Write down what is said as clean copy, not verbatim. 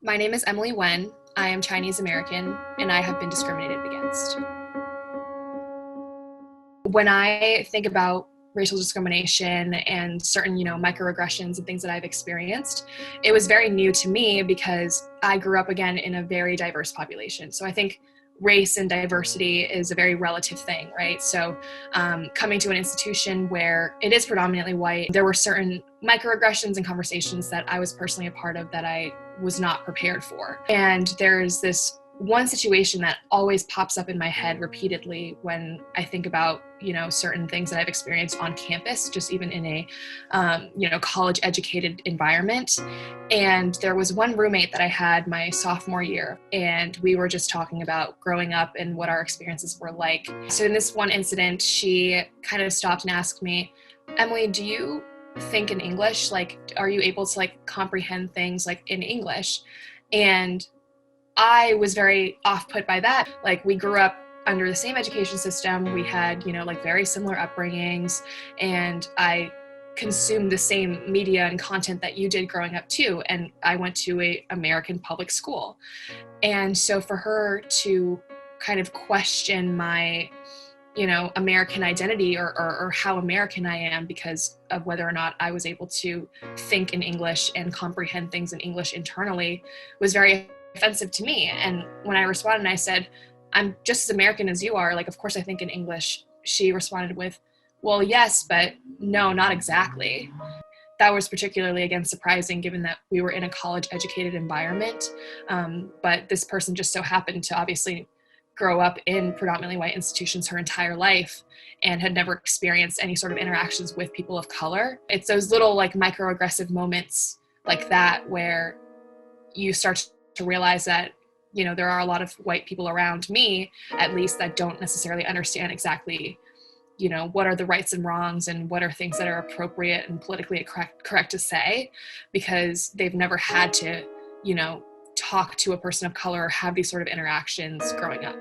My name is Emily Wen. I am Chinese American and I have been discriminated against. When I think about racial discrimination and certain, microaggressions and things that I've experienced, it was very new to me because I grew up again in a very diverse population. So I think race and diversity is a very relative thing, right? So coming to an institution where it is predominantly white, there were certain microaggressions and conversations that I was personally a part of that I was not prepared for. And there's this one situation that always pops up in my head repeatedly when I think about, certain things that I've experienced on campus, just even in a, college educated environment. And there was one roommate that I had my sophomore year, and we were just talking about growing up and what our experiences were like. So in this one incident, she kind of stopped and asked me, Emily, do you think in English? Like, are you able to comprehend things in English? And I was very off put by that. We grew up under the same education system. We had, very similar upbringings, and I consumed the same media and content that you did growing up too. And I went to a American public school. And so for her to kind of question my, American identity or how American I am because of whether or not I was able to think in English and comprehend things in English internally was very offensive to me. And when I responded, I said, I'm just as American as you are. Of course I think in English. She responded with, well, yes, but no, not exactly. That was particularly, again, surprising given that we were in a college educated environment. But this person just so happened to obviously grow up in predominantly white institutions her entire life and had never experienced any sort of interactions with people of color. It's those little microaggressive moments like that where you start to realize that, there are a lot of white people around me, at least, that don't necessarily understand exactly, what are the rights and wrongs and what are things that are appropriate and politically correct to say, because they've never had to, talk to a person of color or have these sort of interactions growing up.